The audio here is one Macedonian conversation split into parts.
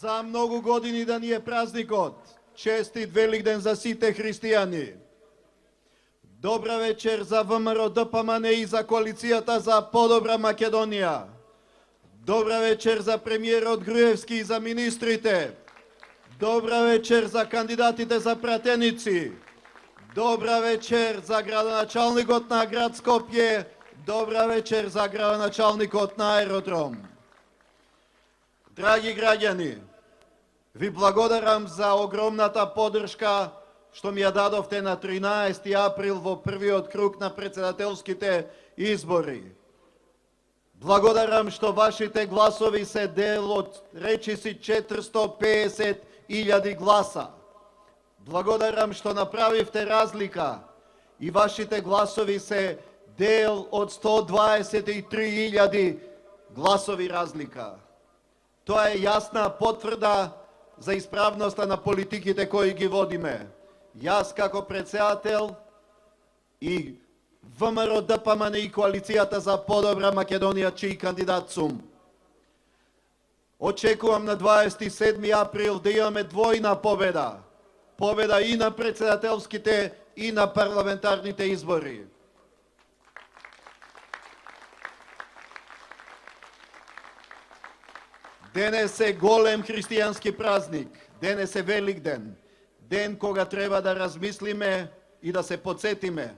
За многу години да ни е празникот. Честит Великден за сите христијани. Добра вечер за ВМРО ДПМН и за коалицијата за подобра Македонија. Добра вечер за премиерот Груевски и за министрите. Добра вечер за кандидатите за пратеници. Добра вечер за градоначалникот на град Скопје. Добра вечер за градоначалникот на аеродром. Драги граѓани, ви благодарам за огромната поддршка што ми ја дадовте на 13 април во првиот круг на председателските избори. Благодарам што вашите гласови се дел од речиси 450.000 гласа. Благодарам што направивте разлика и вашите гласови се дел од 123.000 гласови разлика. Тоа е јасна потврда за исправноста на политиките кои ги водиме. Јас како председател и ВМРО ДПМН и коалицијата за подобра Македонија чиј кандидат сум. Очекувам на 27 април да имаме двојна победа. Победа и на председателските и на парламентарните избори. Денес е голем христијански празник, денес е Великден, ден кога треба да размислиме и да се подсетиме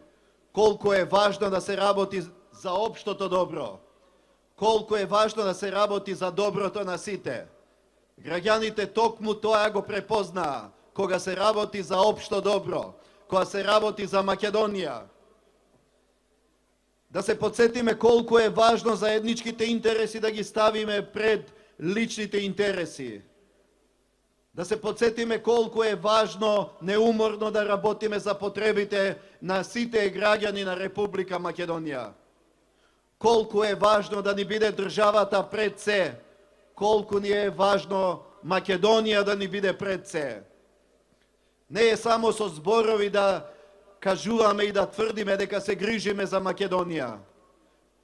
колку е важно да се работи за општото добро, колку е важно да се работи за доброто на сите. Граѓаните токму тоа го препознаа, кога се работи за општо добро, кога се работи за Македонија. Да се подсетиме колку е важно заедничките интереси да ги ставиме пред личните интереси. Да се подсетиме колку е важно неуморно да работиме за потребите на сите граѓани на Република Македонија. Колку е важно да ни биде државата пред се, колку ни е важно Македонија да ни биде пред се. Не е само со зборови да кажуваме и да тврдиме дека се грижиме за Македонија.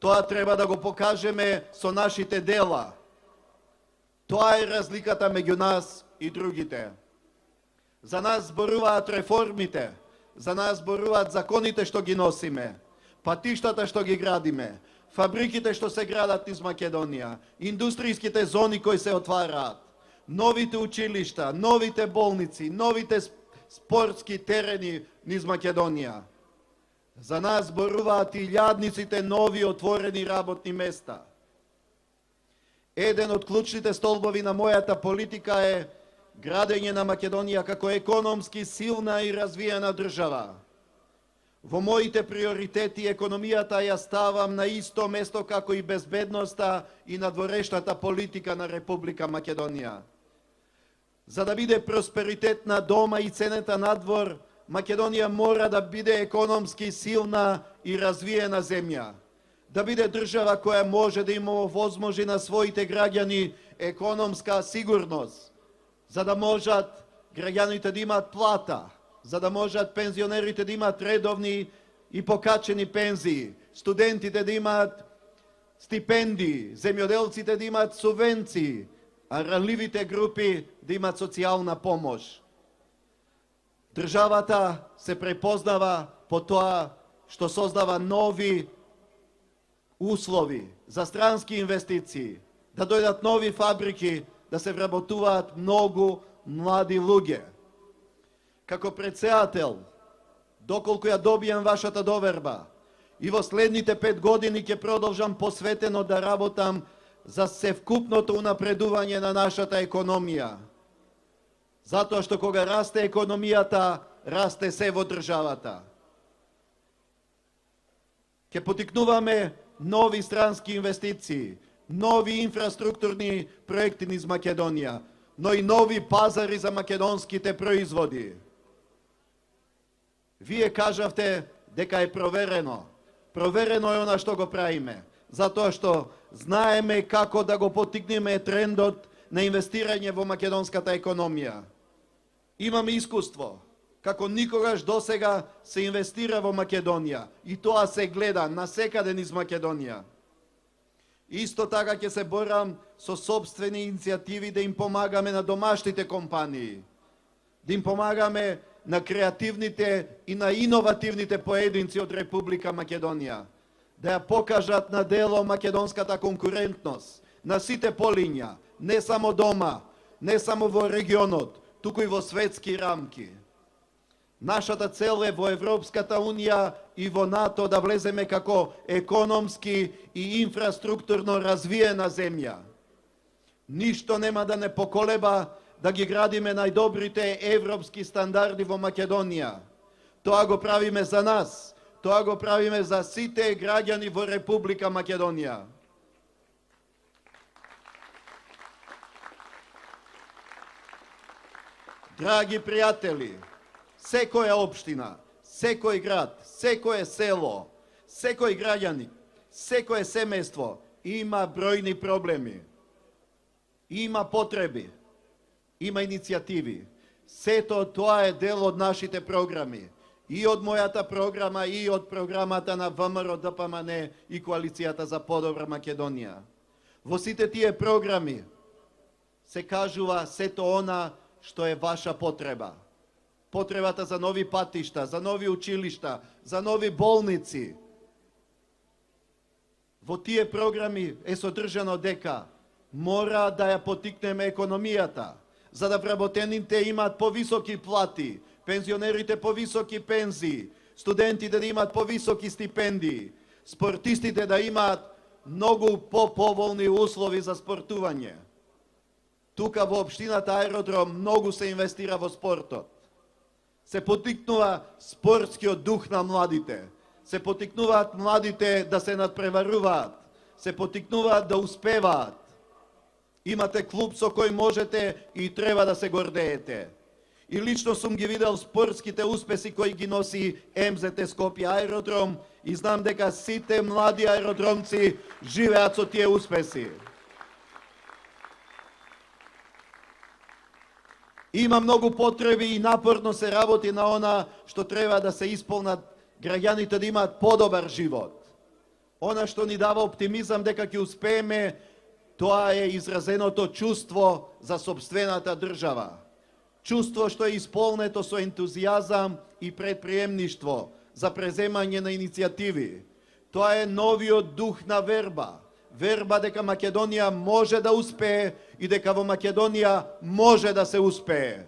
Тоа треба да го покажеме со нашите дела. Тоа е разликата меѓу нас и другите. За нас зборуваат реформите, за нас зборуваат законите што ги носиме, патиштата што ги градиме, фабриките што се градат низ Македонија, индустријските зони кои се отвараат, новите училишта, новите болници, новите спортски терени низ Македонија. За нас зборуваат илјадниците нови отворени работни места. Еден од клучните столбови на мојата политика е градење на Македонија како економски силна и развиена држава. Во моите приоритети економијата ја ставам на исто место како и безбедноста и надворешната политика на Република Македонија. За да биде просперитетна дома и цената надвор, Македонија мора да биде економски силна и развиена земја. Да биде држава која може да има возможи на своите граѓани економска сигурност, за да можат граѓаните да имат плата, за да можат пензионерите да имат редовни и покачени пензии, студентите да имат стипендии, земјоделците да имат субвенции, а ранливите групи да имат социјална помош. Државата се препознава по тоа што создава нови услови за странски инвестиции, да дојдат нови фабрики, да се вработуваат многу млади луѓе. Како председател, доколку ја добијам вашата доверба, и во следните 5 години ќе продолжам посветено да работам за севкупното унапредување на нашата економија. Затоа што кога расте економијата, расте се во државата. Ќе потикнуваме нови странски инвестиции, нови инфраструктурни проекти низ Македонија, но и нови пазари за македонските производи. Вие кажавте дека е проверено. Проверено е она што го правиме, затоа што знаеме како да го потикнеме трендот на инвестирање во македонската економија. Имаме искуство, како никогаш досега се инвестира во Македонија и тоа се гледа насекаде низ Македонија. Исто така ќе се борам со собствени иницијативи да им помагаме на домашните компании, да им помагаме на креативните и на иновативните поединци од Република Македонија, да ја покажат на дело македонската конкурентност на сите полиња, не само дома, не само во регионот, туку и во светски рамки. Нашата цел е во Европската Унија и во НАТО да влеземе како економски и инфраструктурно развиена земја. Ништо нема да не поколеба да ги градиме најдобрите европски стандарди во Македонија. Тоа го правиме за нас, тоа го правиме за сите граѓани во Република Македонија. Драги пријатели, секоја општина, секој град, секое село, секој граѓаnin, секое семејство има бројни проблеми, има потреби, има иницијативи. Сето тоа е дел од нашите програми, и од мојата програма, и од програмата на ВМРО ДПМН и Коалицијата за подобра Македонија. Во сите тие програми се кажува сето она што е ваша потреба. Потребата за нови патишта, за нови училишта, за нови болници. Во тие програми е содржано дека мора да ја потикнеме економијата, за да вработените имаат повисоки плати, пензионерите повисоки пензии, студентите да имаат повисоки стипендии, спортистите да имаат многу поповолни услови за спортување. Тука во општината Аеродром многу се инвестира во спортот. Се потикнува спортскиот дух на младите. Се потикнуваат младите да се надпреваруваат. Се потикнуваат да успеваат. Имате клуб со кој можете и треба да се гордеете. И лично сум ги видел спортските успеси кои ги носи МЗТ Скопје Аеродром и знам дека сите млади аеродромци живеат со тие успеси. Има многу потреби и напорно се работи на она што треба да се исполнат граѓаните да имаат подобар живот. Она што ни дава оптимизам дека ќе успееме, тоа е изразеното чувство за собствената држава. Чувство што е исполнето со ентузијазам и предприемништво за преземање на иницијативи. Тоа е новиот дух на верба. Верба дека Македонија може да успее и дека во Македонија може да се успее.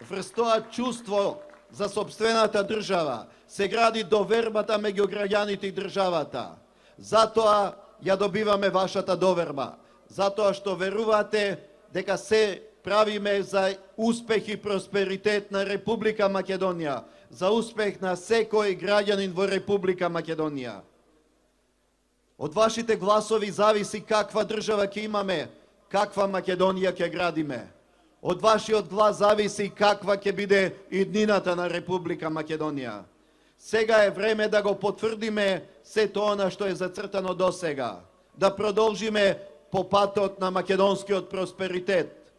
Врз тоа чувство за собствената држава се гради довербата меѓу граѓаните и државата. Затоа ја добиваме вашата доверба. Затоа што верувате дека се правиме за успех и просперитет на Република Македонија, за успех на секој граѓанин во Република Македонија. Од вашите гласови зависи каква држава ќе имаме, каква Македонија ќе градиме. Од вашиот глас зависи каква ќе биде иднината на Република Македонија. Сега е време да го потврдиме сето она што е зацртано до сега. Да продолжиме по патот на македонскиот просперитет.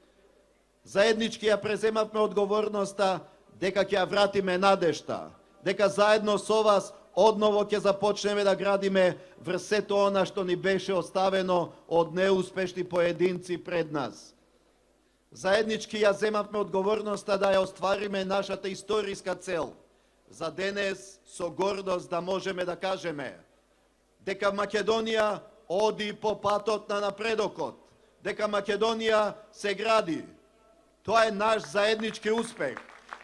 Заеднички ја преземавме одговорноста дека ќе ја вратиме надежта, дека заедно со вас одново ќе започнеме да градиме врз сето она што ни беше оставено од неуспешни поединци пред нас. Заеднички ја земавме одговорноста да ја оствариме нашата историска цел, за денес со гордост да можеме да кажеме дека Македонија оди по патот на напредокот, дека Македонија се гради. Тоа е наш заеднички успех.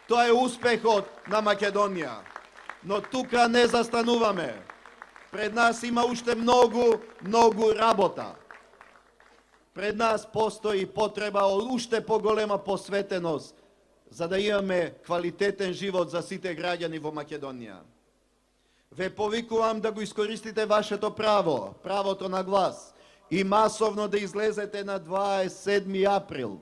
Тоа е успехот на Македонија. Но тука не застануваме. Пред нас има уште многу работа. Пред нас постои потреба од уште поголема посветеност за да имаме квалитетен живот за сите граѓани во Македонија. Ве повикувам да го искористите вашето право, правото на глас и масовно да излезете на 27 април.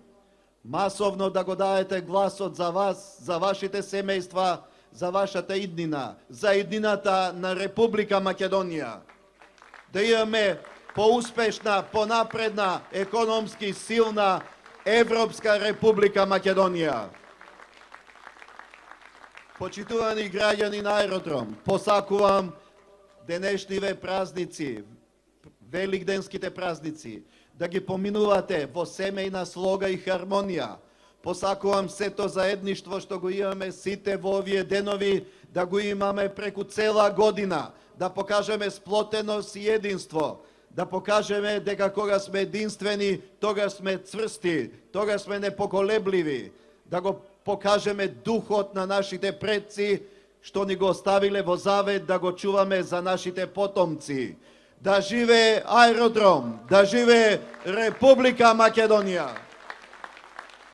Масовно да го дадете гласот за вас, за вашите семејства, за вашата иднина, за иднината на Република Македонија. Да имаме поуспешна, понапредна, економски силна Европска Република Македонија. Почитувани граѓани на Аеродром, посакувам денешниве празници, великденските празници, да ги поминувате во семејна слога и хармонија. Посакувам сето заедништво што го имаме сите во овие денови, да го имаме преку цела година, да покажеме сплотеност и единство, да покажеме дека кога сме единствени, тогаш сме цврсти, тогаш сме непоколебливи, да го покажеме духот на нашите предци, што ни го оставиле во завет, да го чуваме за нашите потомци. Да живее аеродром, да живее Република Македонија!